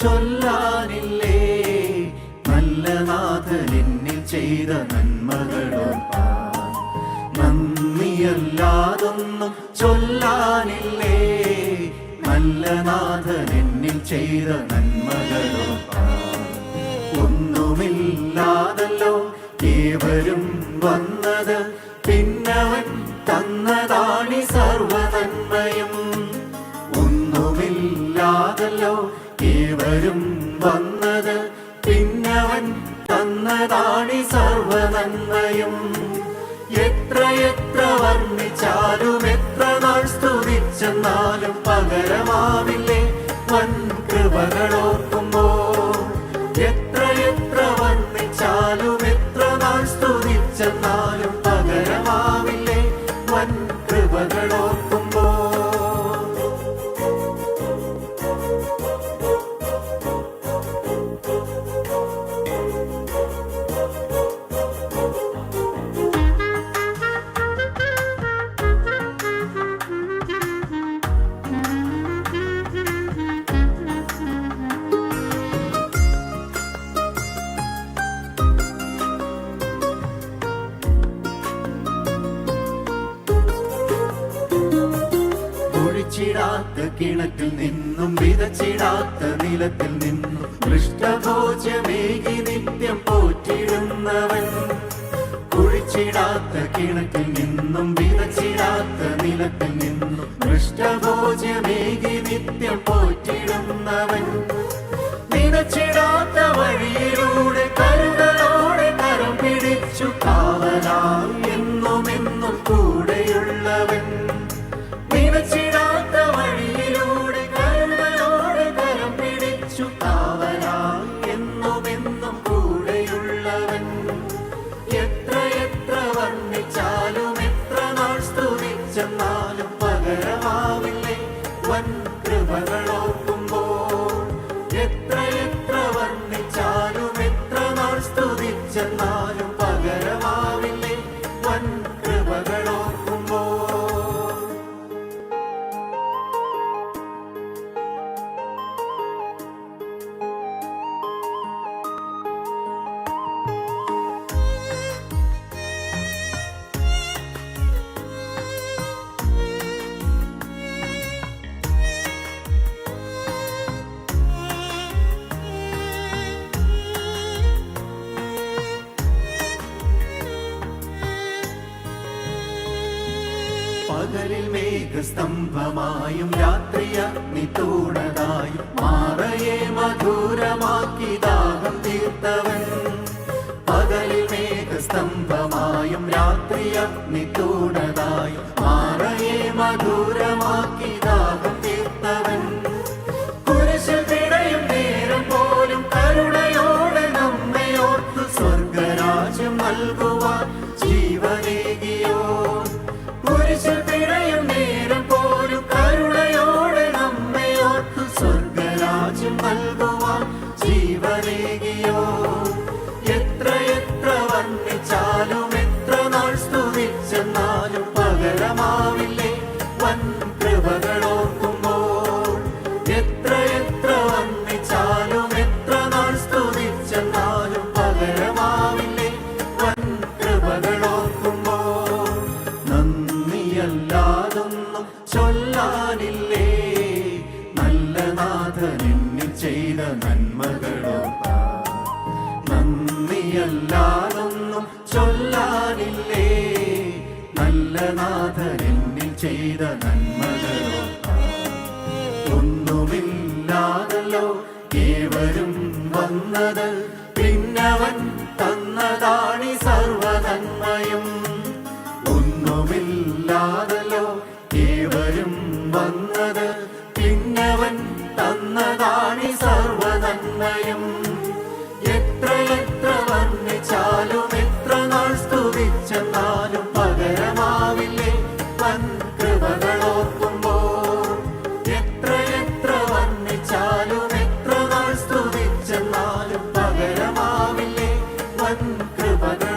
ചൊല്ലാനില്ലേ നല്ല നാഥൻ എന്നിൽ ചെയ്ത നന്മകളോർപ്പാൻ. നന്ദിയല്ലാതൊന്നും ചൊല്ലാനില്ലേ നല്ല നാഥൻ എന്നിൽ ചെയ്ത നന്മകളോർപ്പാൻ. ഒന്നുമില്ലാതല്ലോ ഏവരും വന്നത്, പിന്നവൻ തന്നതാണി സർവനന്മയും. ഒന്നുമില്ലാതല്ലോ ഏവരും വന്നത്, പിന്നവൻ തന്നതാണി സർവനന്മയും. എത്ര വർണ്ണിച്ചാലും എത്ര നാൾ സ്തുതിച്ചെന്നാലും പകരമാവില്ലേ വൻ കൃപകളോർക്കുമ്പോൾ. എത്ര വർണ്ണിച്ചാലും എത്ര നാൾ സ്തുതിച്ചെന്നാലും പകരമാവില്ലേ വൻ കൃപകളോർക്കുമ്പോൾ. ിടാത്ത കിണറ്റിൽ നിന്നും വിതച്ചിടാത്ത നിലത്തിൽ നിന്നും പൃഷ്ഠഭോജ്യമേകി നിത്യം പോറ്റിടുന്നവൻ. കുഴിച്ചിടാത്ത കിണറ്റിൽ നിന്നും വിതച്ചിടാത്ത നിലത്തിൽ നിന്നും പൃഷ്ഠഭോജ്യമേകി നിത്യം പോറ്റിടുന്നവൻ. നിനച്ചിടാത്ത വഴിയിലൂടെ കരുതലോടെ കരം പിടിച്ചു കാവലായി എന്നുമെന്നും കൂടെയുള്ളവൻ. നിനച്ചിടാത്ത വഴിയിലൂടെ കരുതലോടെ കരം പിടിച്ചു കാവലായി എന്നുമെന്നും കൂടെയുള്ളവൻ. എത്ര വർണ്ണിച്ചാലും എത്ര നാൾ സ്തുതിച്ചെന്നാലും പകരമാവില്ലേ വൻ കൃപകളോർക്കുമ്പോൾ. എത്ര വർണ്ണിച്ചാലും എത്ര നാൾ സ്തുതിച്ചെന്നാലും പകരമാവില്ലേ വൻ കൃപകളോർക്കുമ്പോൾ. പകലിൽ മേഘസ്തംഭമായും രാത്രി അഗ്നിത്തൂണതായും മാറയെ മധുരമാക്കി ദാഹം തീർത്തവൻ. പകലിൽ മേഘസ്തംഭമായും രാത്രി അഗ്നിത്തൂണതായും മാറയെ മധുരമാക്കി ദാഹം തീർത്തവൻ. കുരിശിൽ പിടയും നേരം പോലും കരുണയോടെ നമ്മെ ഓർത്തു സ്വർഗരാജ്യം നൽകുവാൻ ജീവനേകിയോ. കുരിശിൽ പിടയും നേരം പോലും കരുണയോടെ നമ്മെ ഓർത്തു സ്വർഗരാജ്യം നൽകുവാൻ ജീവനേകിയോ. എത്ര വർണ്ണിച്ചാലും എത്ര നാൾ സ്തുതിച്ചെന്നാലും പകരമാവില്ലേ വൻ കൃപകളോർക്കുമ്പോൾ. എത്ര വർണ്ണിച്ചാലും എത്ര നാൾ സ്തുതിച്ചെന്നാലും പകരമാവില്ലേ വൻ കൃപകളോർക്കുമ്പോൾ. നന്ദിയല്ലാതൊന്നും ചൊല്ലാനില്ലേ നല്ല നാഥൻ എന്നിൽ ചെയ്ത നന്മകളോർപ്പാൻ. നന്ദിയല്ലാതൊന്നും ചൊല്ലാനില്ലേ നല്ല നാഥൻ എന്നിൽ ചെയ്ത നന്മകളോർപ്പാൻ. ഒന്നുമില്ലാതല്ലോ ഏവരും വന്നത്, പിന്നവൻ തന്നതാണി സർവനന്മയും. ഒന്നുമില്ലാതല്ലോ ഏവരും വന്നത്, പിന്നവൻ തന്നതാണി സർവനന്മയും. എത്ര വർണ്ണിച്ചാലും എത്ര നാൾ സ്തുതിച്ചെന്നാലും പകരമാവില്ലേ വൻ കൃപകളോർക്കുമ്പോൾ. എത്ര വർണ്ണിച്ചാലും എത്ര നാൾ സ്തുതിച്ചെന്നാലും പകരമാവില്ലേ വൻ കൃപകൾ.